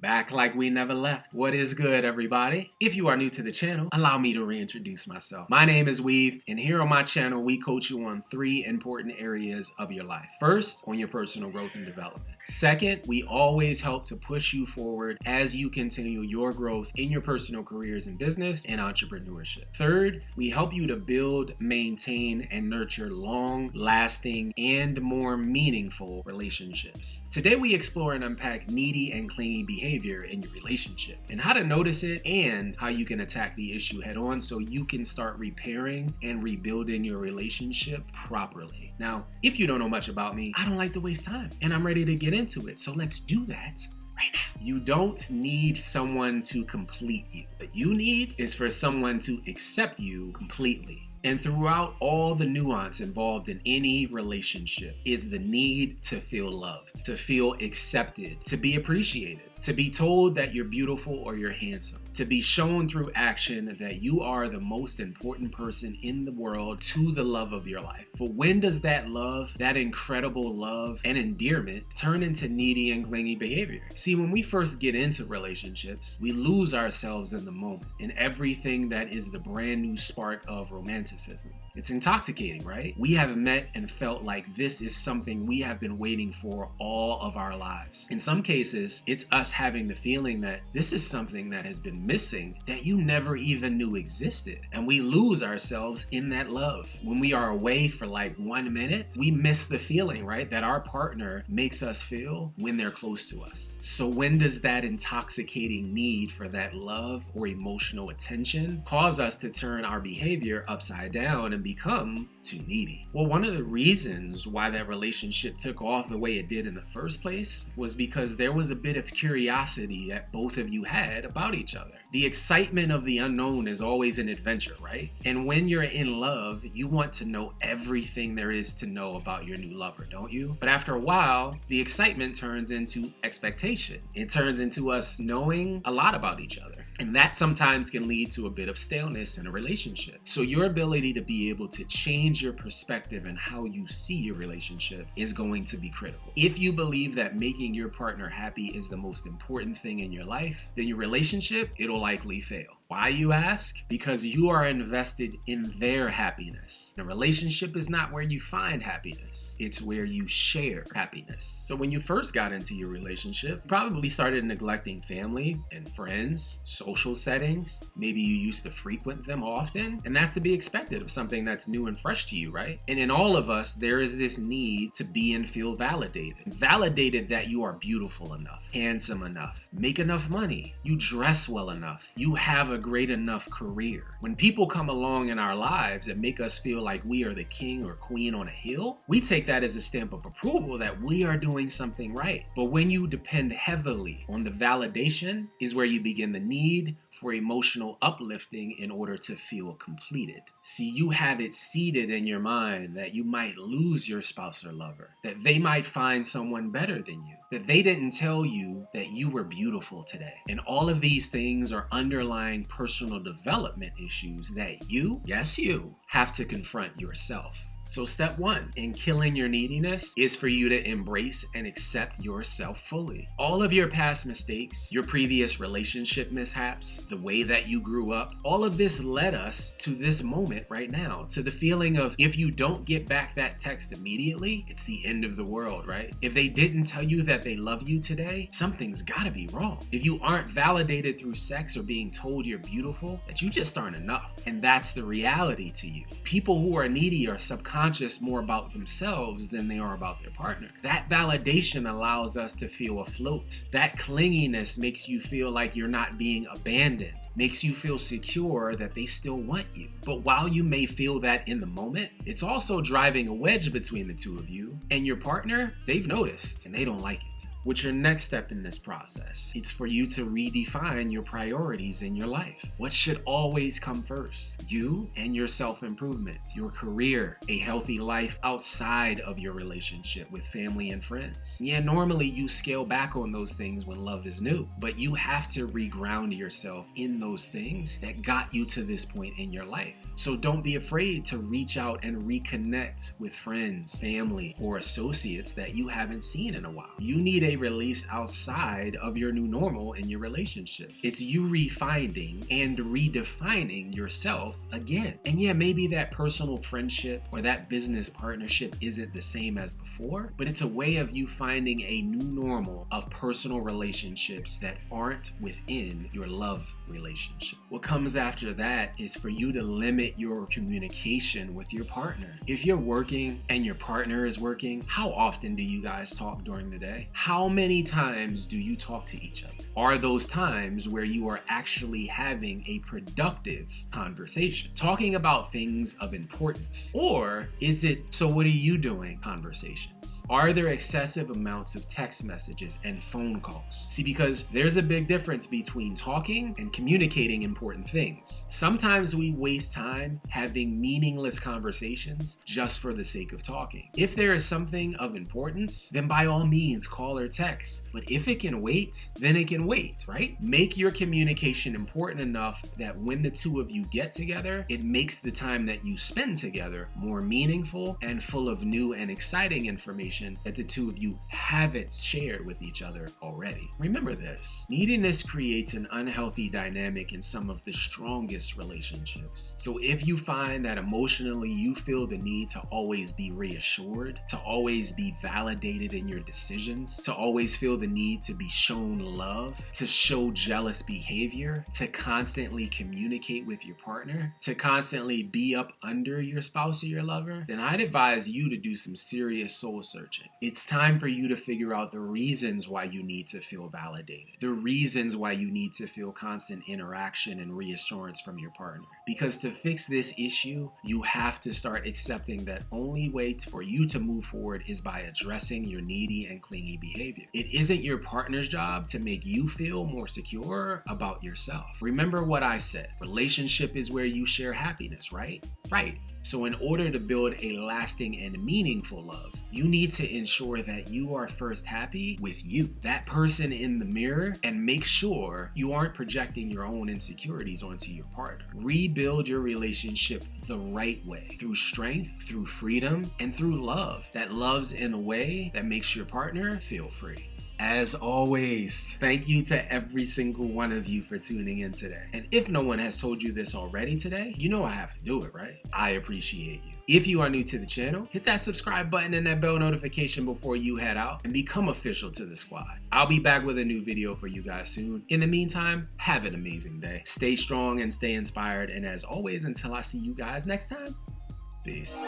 Back like we never left. What is good, everybody? If you are new to the channel, allow me to reintroduce myself. My name is Weav, and here on my channel, we coach you on 3 important areas of your life. First, on your personal growth and development. Second, we always help to push you forward as you continue your growth in your personal careers in business and entrepreneurship. Third, we help you to build, maintain, and nurture long-lasting and more meaningful relationships. Today, we explore and unpack needy and clingy behavior in your relationship and how to notice it and how you can attack the issue head on so you can start repairing and rebuilding your relationship properly. Now, if you don't know much about me, I don't like to waste time and I'm ready to get into it. So let's do that right now. You don't need someone to complete you. What you need is for someone to accept you completely. And throughout all the nuance involved in any relationship is the need to feel loved, to feel accepted, to be appreciated, to be told that you're beautiful or you're handsome, to be shown through action that you are the most important person in the world to the love of your life. But when does that love, that incredible love and endearment turn into needy and clingy behavior? See, when we first get into relationships, we lose ourselves in the moment in everything that is the brand new spark of romanticism. It's intoxicating, right? We have met and felt like this is something we have been waiting for all of our lives. In some cases, it's us having the feeling that this is something that has been missing that you never even knew existed. And we lose ourselves in that love. When we are away for like 1 minute, we miss the feeling, right, that our partner makes us feel when they're close to us. So when does that intoxicating need for that love or emotional attention cause us to turn our behavior upside down and become too needy? Well, one of the reasons why that relationship took off the way it did in the first place was because there was a bit of curiosity that both of you had about each other. The excitement of the unknown is always an adventure, right? And when you're in love, you want to know everything there is to know about your new lover, don't you? But after a while, the excitement turns into expectation. It turns into us knowing a lot about each other. And that sometimes can lead to a bit of staleness in a relationship. So your ability to be able to change your perspective and how you see your relationship is going to be critical. If you believe that making your partner happy is the most important thing in your life, then your relationship, it'll likely fail. Why, you ask? Because you are invested in their happiness. The relationship is not where you find happiness. It's where you share happiness. So when you first got into your relationship, you probably started neglecting family and friends, social settings. Maybe you used to frequent them often, and that's to be expected of something that's new and fresh to you, right? And in all of us, there is this need to be and feel validated. Validated that you are beautiful enough, handsome enough, make enough money, you dress well enough, you have a great enough career. When people come along in our lives that make us feel like we are the king or queen on a hill, we take that as a stamp of approval that we are doing something right. But when you depend heavily on the validation is where you begin the need for emotional uplifting in order to feel completed. See, you have it seeded in your mind that you might lose your spouse or lover, that they might find someone better than you, that they didn't tell you that you were beautiful today. And all of these things are underlying personal development issues that you, yes you, have to confront yourself. So step 1 in killing your neediness is for you to embrace and accept yourself fully. All of your past mistakes, your previous relationship mishaps, the way that you grew up, all of this led us to this moment right now, to the feeling of if you don't get back that text immediately, it's the end of the world, right? If they didn't tell you that they love you today, something's gotta be wrong. If you aren't validated through sex or being told you're beautiful, that you just aren't enough. And that's the reality to you. People who are needy are subconscious more about themselves than they are about their partner. That validation allows us to feel afloat. That clinginess makes you feel like you're not being abandoned, makes you feel secure that they still want you. But while you may feel that in the moment, it's also driving a wedge between the two of you and your partner. They've noticed and they don't like it. What's your next step in this process? It's for you to redefine your priorities in your life. What should always come first? You and your self-improvement, your career, a healthy life outside of your relationship with family and friends. Yeah, normally you scale back on those things when love is new, but you have to reground yourself in those things that got you to this point in your life. So don't be afraid to reach out and reconnect with friends, family, or associates that you haven't seen in a while. You need may release outside of your new normal in your relationship. It's you refinding and redefining yourself again. And yeah, maybe that personal friendship or that business partnership isn't the same as before, but it's a way of you finding a new normal of personal relationships that aren't within your love relationship. What comes after that is for you to limit your communication with your partner. If you're working and your partner is working, how often do you guys talk during the day? How many times do you talk to each other? Are those times where you are actually having a productive conversation, talking about things of importance? Or is it, so what are you doing conversations? Are there excessive amounts of text messages and phone calls? See, because there's a big difference between talking and communicating important things. Sometimes we waste time having meaningless conversations just for the sake of talking. If there is something of importance, then by all means call or text. But if it can wait, then it can wait, right? Make your communication important enough that when the two of you get together, it makes the time that you spend together more meaningful and full of new and exciting information that the two of you haven't shared with each other already. Remember this, neediness creates an unhealthy dynamic in some of the strongest relationships. So if you find that emotionally you feel the need to always be reassured, to always be validated in your decisions, to always feel the need to be shown love, to show jealous behavior, to constantly communicate with your partner, to constantly be up under your spouse or your lover, then I'd advise you to do some serious soul searching. It's time for you to figure out the reasons why you need to feel validated, the reasons why you need to feel constant interaction and reassurance from your partner. Because to fix this issue, you have to start accepting that only way for you to move forward is by addressing your needy and clingy behavior. It isn't your partner's job to make you feel more secure about yourself. Remember what I said, relationship is where you share happiness, right? Right. So in order to build a lasting and meaningful love, you need to ensure that you are first happy with you, that person in the mirror, and make sure you aren't projecting your own insecurities onto your partner. Rebuild your relationship the right way, through strength, through freedom, and through love that loves in a way that makes your partner feel free. As always, thank you to every single one of you for tuning in today. And if no one has told you this already today, you know I have to do it, right? I appreciate you. If you are new to the channel, hit that subscribe button and that bell notification before you head out and become official to the squad. I'll be back with a new video for you guys soon. In the meantime, have an amazing day. Stay strong and stay inspired. And as always, until I see you guys next time, peace.